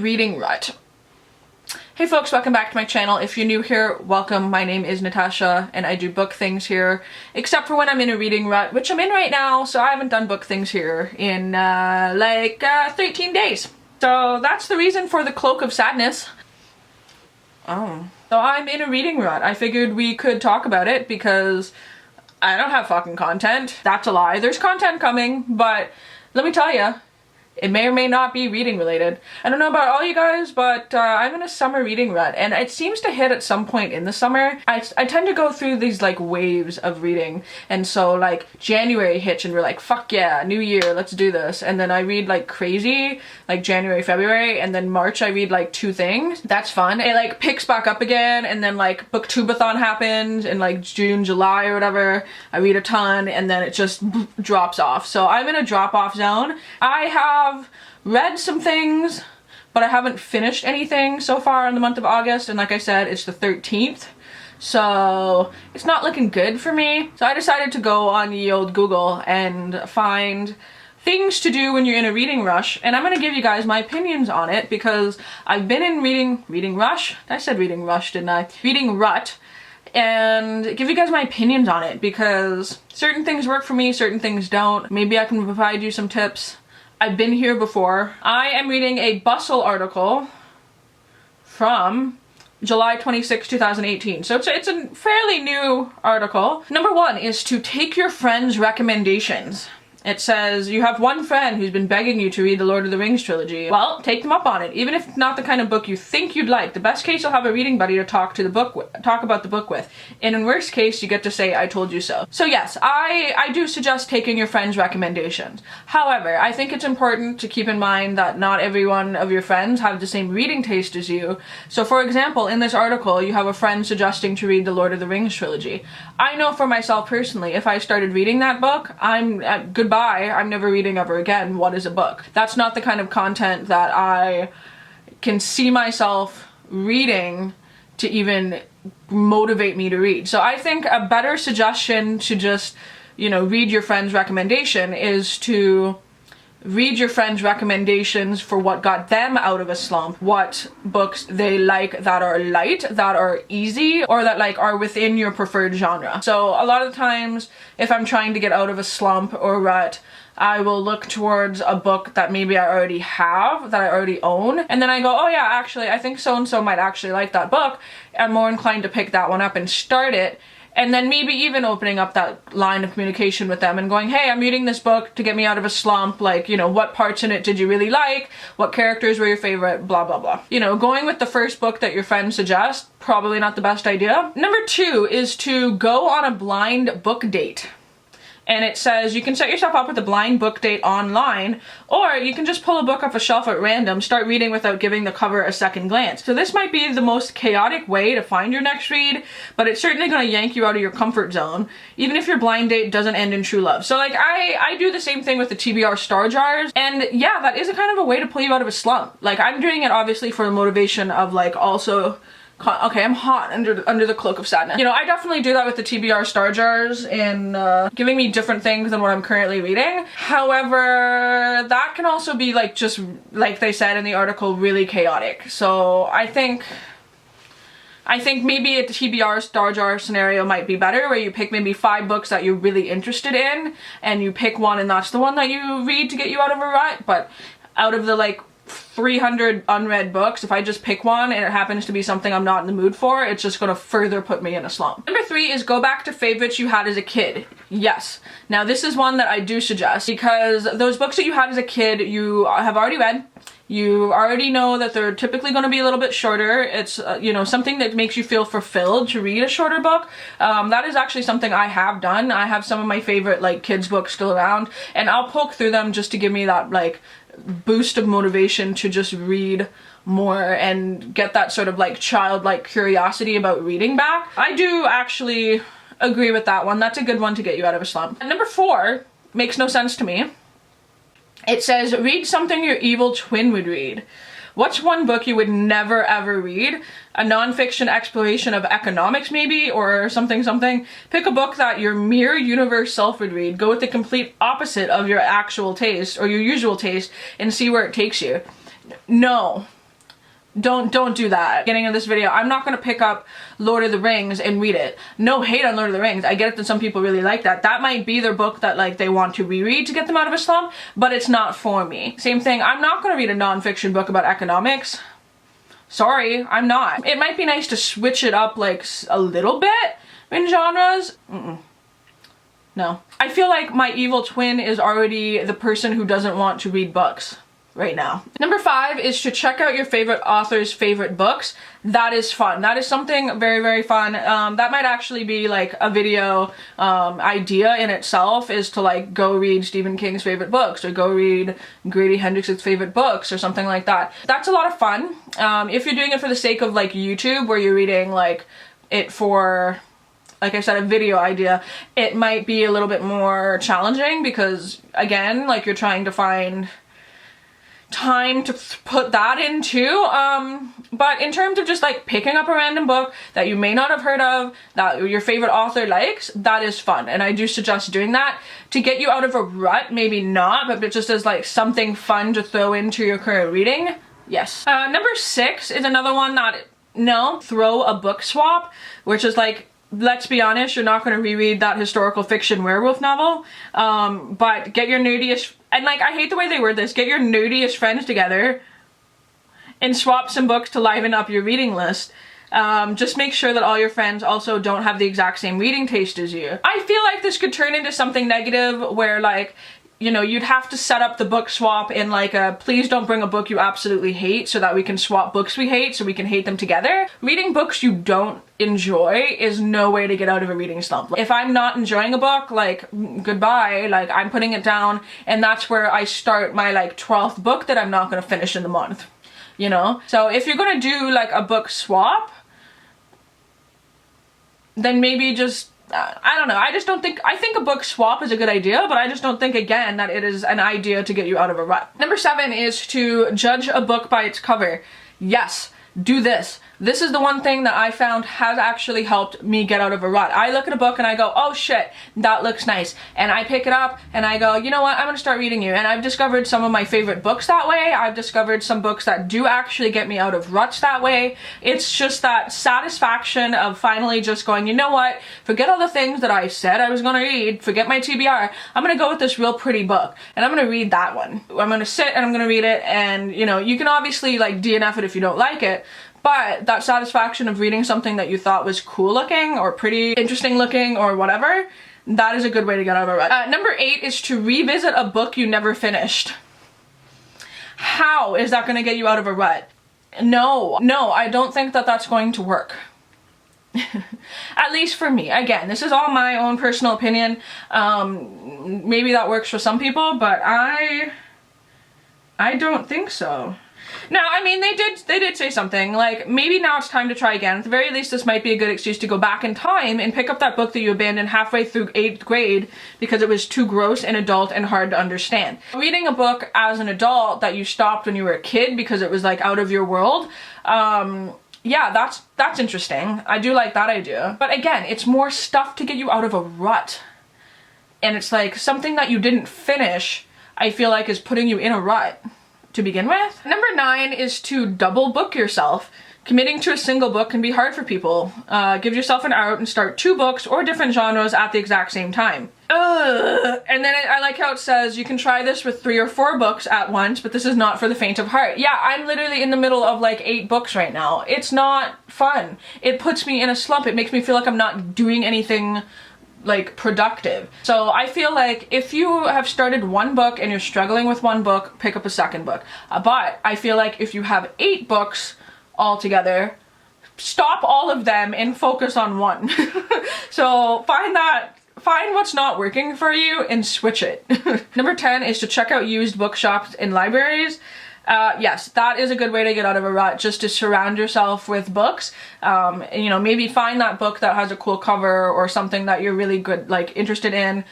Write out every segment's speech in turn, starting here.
reading rut. Hey folks, welcome back to my channel. If you're new here, welcome. My name is Natasha and I do book things here, except for when I'm in a reading rut, which I'm in right now, so I haven't done book things here in 13 days. So that's the reason for the cloak of sadness. Oh. So I'm in a reading rut. I figured we could talk about it because I don't have fucking content. That's a lie. There's content coming, but let me tell you, it may or may not be reading related. I don't know about all you guys, but I'm in a summer reading rut, and it seems to hit at some point in the summer. I tend to go through these like waves of reading, and so like January hits and we're like, fuck yeah, new year, let's do this. And then I read like crazy, like January, February, and then March I read like 2 things. That's fun. It like picks back up again, and then like booktubeathon happens in like June, July or whatever. I read a ton, and then it just drops off. So I'm in a drop-off zone. I have read some things, but I haven't finished anything so far in the month of August, and like I said, it's the 13th, so it's not looking good for me. So I decided to go on the old Google and find things to do when you're in a reading rush, and I'm gonna give you guys my opinions on it because I've been in reading rush? I said reading rush, didn't I? Reading rut. And give you guys my opinions on it because certain things work for me, certain things don't. Maybe I can provide you some tips. I've been here before. I am reading a Bustle article from July 26, 2018. So it's a fairly new article. Number 1 is to take your friends' recommendations. It says, you have one friend who's been begging you to read the Lord of the Rings trilogy. Well, take them up on it. Even if it's not the kind of book you think you'd like, the best case you'll have a reading buddy to talk about the book with. And in worst case, you get to say, I told you so. So yes, I do suggest taking your friends' recommendations. However, I think it's important to keep in mind that not every one of your friends have the same reading taste as you. So for example, in this article, you have a friend suggesting to read the Lord of the Rings trilogy. I know for myself personally, if I started reading that book, goodbye, I'm never reading ever again. What is a book? That's not the kind of content that I can see myself reading to even motivate me to read. So I think a better suggestion to just, you know, read your friend's recommendation is to read your friends' recommendations for what got them out of a slump, what books they like that are light, that are easy, or that like are within your preferred genre. So a lot of the times, if I'm trying to get out of a slump or rut, I will look towards a book that maybe I already have, that I already own, and then I go, oh yeah, actually, I think so-and-so might actually like that book. I'm more inclined to pick that one up and start it. And then maybe even opening up that line of communication with them and going, hey, I'm reading this book to get me out of a slump, like, you know, what parts in it did you really like? What characters were your favorite? Blah, blah, blah. You know, going with the first book that your friends suggest, probably not the best idea. Number 2 is to go on a blind book date. And it says you can set yourself up with a blind book date online, or you can just pull a book off a shelf at random, start reading without giving the cover a second glance. So this might be the most chaotic way to find your next read, but it's certainly going to yank you out of your comfort zone, even if your blind date doesn't end in true love. So like I do the same thing with the TBR star jars, and yeah, that is a kind of a way to pull you out of a slump. Like I'm doing it obviously for the motivation of like also, okay, I'm hot under the cloak of sadness. You know, I definitely do that with the TBR star jars and giving me different things than what I'm currently reading. However, that can also be like just like they said in the article, really chaotic. So I think maybe a TBR star jar scenario might be better, where you pick maybe 5 books that you're really interested in and you pick one and that's the one that you read to get you out of a rut. But out of the like 300 unread books, if I just pick one and it happens to be something I'm not in the mood for, it's just gonna further put me in a slump. Number 3 is go back to favorites you had as a kid. Yes. Now this is one that I do suggest because those books that you had as a kid, you have already read. You already know that they're typically going to be a little bit shorter. It's, you know, something that makes you feel fulfilled to read a shorter book. That is actually something I have done. I have some of my favorite, like, kids' books still around, and I'll poke through them just to give me that, like, boost of motivation to just read more and get that sort of, like, childlike curiosity about reading back. I do actually agree with that one. That's a good one to get you out of a slump. And number 4 makes no sense to me. It says, read something your evil twin would read. What's one book you would never ever read? A nonfiction exploration of economics maybe, or something. Pick a book that your mirror universe self would read. Go with the complete opposite of your actual taste or your usual taste and see where it takes you. No. Don't do that. Beginning of this video, I'm not gonna pick up Lord of the Rings and read it. No hate on Lord of the Rings. I get it that some people really like that. That might be their book that like they want to reread to get them out of a slump, but it's not for me. Same thing, I'm not gonna read a nonfiction book about economics. Sorry, I'm not. It might be nice to switch it up like a little bit in genres. No. I feel like my evil twin is already the person who doesn't want to read books right now. Number 5 is to check out your favorite author's favorite books. That is fun. That is something very, very fun. That might actually be like a video idea in itself, is to like go read Stephen King's favorite books or go read Grady Hendrix's favorite books or something like that. That's a lot of fun. If you're doing it for the sake of like YouTube, where you're reading like it for, like I said, a video idea, it might be a little bit more challenging because again, like you're trying to find time to put that into, but in terms of just like picking up a random book that you may not have heard of, that your favorite author likes, that is fun, and I do suggest doing that to get you out of a rut. Maybe not, but just as like something fun to throw into your current reading. Yes. Number 6 is another one that, no, throw a book swap, which is like, let's be honest, you're not going to reread that historical fiction werewolf novel, but get your nerdiest, and like I hate the way they word this, get your nerdiest friends together and swap some books to liven up your reading list. Just make sure that all your friends also don't have the exact same reading taste as you. I feel like this could turn into something negative where like, you know, you'd have to set up the book swap in like a please don't bring a book you absolutely hate so that we can swap books we hate so we can hate them together. Reading books you don't enjoy is no way to get out of a reading slump. If I'm not enjoying a book, like goodbye, like I'm putting it down, and that's where I start my like 12th book that I'm not going to finish in the month, you know? So if you're going to do like a book swap, then maybe just I don't know, I just don't think, I think a book swap is a good idea, but I just don't think, again, that it is an idea to get you out of a rut. Number 7 is to judge a book by its cover. Yes, do this. This is the one thing that I found has actually helped me get out of a rut. I look at a book and I go, oh shit, that looks nice. And I pick it up and I go, you know what, I'm gonna start reading you. And I've discovered some of my favorite books that way. I've discovered some books that do actually get me out of ruts that way. It's just that satisfaction of finally just going, you know what, forget all the things that I said I was gonna read, forget my TBR, I'm gonna go with this real pretty book and I'm gonna read that one. I'm gonna sit and I'm gonna read it, and you know, you can obviously like DNF it if you don't like it, but that satisfaction of reading something that you thought was cool looking or pretty interesting looking or whatever, that is a good way to get out of a rut. Number 8 is to revisit a book you never finished. How is that going to get you out of a rut? No, I don't think that that's going to work. At least for me. Again, this is all my own personal opinion. Maybe that works for some people, but I don't think so. No, I mean, they did say something, like, maybe now it's time to try again. At the very least, this might be a good excuse to go back in time and pick up that book that you abandoned halfway through 8th grade because it was too gross and adult and hard to understand. Reading a book as an adult that you stopped when you were a kid because it was, like, out of your world, yeah, that's interesting. I do like that idea. But again, it's more stuff to get you out of a rut. And it's like, something that you didn't finish, I feel like, is putting you in a rut to begin with. Number 9 is to double book yourself. Committing to a single book can be hard for people. Give yourself an out and start 2 books or different genres at the exact same time. And then I like how it says you can try this with 3 or 4 books at once, but this is not for the faint of heart. Yeah, I'm literally in the middle of like 8 books right now. It's not fun. It puts me in a slump. It makes me feel like I'm not doing anything like productive. So I feel like if you have started one book and you're struggling with one book, pick up a second book. But I feel like if you have 8 books all together, stop all of them and focus on one. So find what's not working for you and switch it. Number 10 is to check out used bookshops in libraries. Yes, that is a good way to get out of a rut, just to surround yourself with books. And, you know, maybe find that book that has a cool cover or something that you're really good, like, interested in.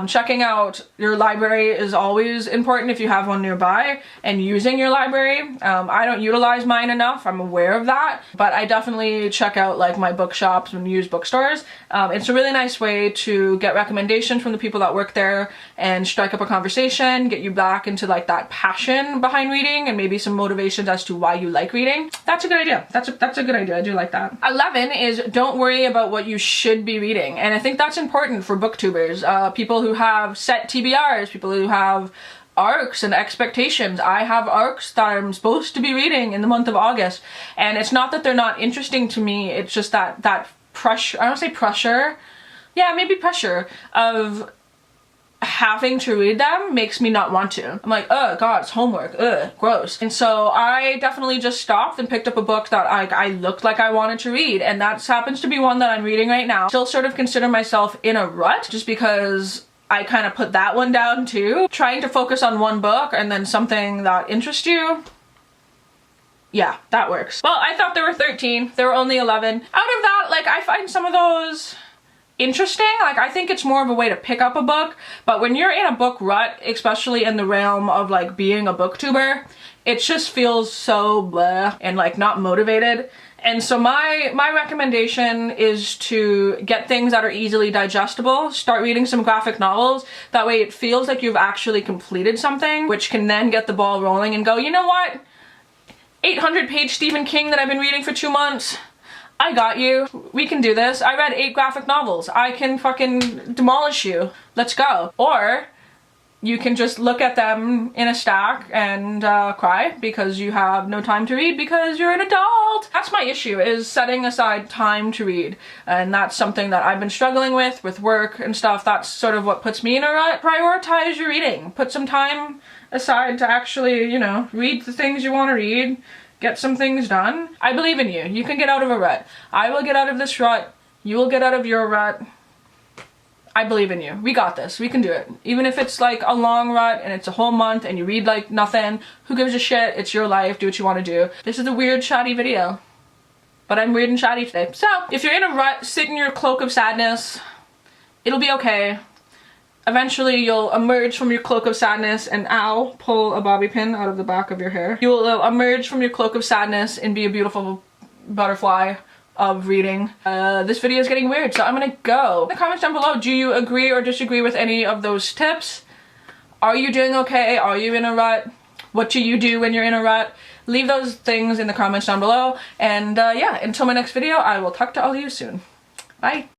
Checking out your library is always important if you have one nearby, and using your library. I don't utilize mine enough, I'm aware of that, but I definitely check out like my bookshops and used bookstores. It's a really nice way to get recommendations from the people that work there and strike up a conversation, get you back into like that passion behind reading. reading and maybe some motivations as to why you like reading. That's a good idea. That's a good idea. I do like that. 11 is don't worry about what you should be reading. And I think that's important for booktubers. People who have set TBRs, people who have arcs and expectations. I have arcs that I'm supposed to be reading in the month of August. And it's not that they're not interesting to me. It's just that pressure, I don't say pressure. Yeah, maybe pressure of having to read them makes me not want to. I'm like, oh god, it's homework, ugh, gross. And so I definitely just stopped and picked up a book that I looked like I wanted to read, and that happens to be one that I'm reading right now. Still sort of consider myself in a rut just because I kind of put that one down too. Trying to focus on one book and then something that interests you, yeah, that works. Well, I thought there were 13, there were only 11. Out of that, like, I find some of those interesting. Like, I think it's more of a way to pick up a book, but when you're in a book rut, especially in the realm of like being a booktuber, it just feels so blah and like not motivated. And so my recommendation is to get things that are easily digestible. Start reading some graphic novels. That way it feels like you've actually completed something, which can then get the ball rolling and go, you know what? 800-page Stephen King that I've been reading for 2 months. I got you. We can do this. I read 8 graphic novels. I can fucking demolish you. Let's go. Or you can just look at them in a stack and cry because you have no time to read because you're an adult. That's my issue, is setting aside time to read. And that's something that I've been struggling with work and stuff. That's sort of what puts me in a rut. Prioritize your reading. Put some time aside to actually, you know, read the things you want to read. Get some things done. I believe in you. You can get out of a rut. I will get out of this rut. You will get out of your rut. I believe in you. We got this. We can do it. Even if it's like a long rut and it's a whole month and you read like nothing, who gives a shit? It's your life. Do what you want to do. This is a weird, chatty video. But I'm weird and chatty today. So, if you're in a rut, sit in your cloak of sadness. It'll be okay. Eventually you'll emerge from your cloak of sadness and ow, pull a bobby pin out of the back of your hair. You will emerge from your cloak of sadness and be a beautiful butterfly of reading. This video is getting weird, so I'm gonna go. In the comments down below, do you agree or disagree with any of those tips? Are you doing okay? Are you in a rut? What do you do when you're in a rut? Leave those things in the comments down below. And yeah, until my next video, I will talk to all of you soon. Bye.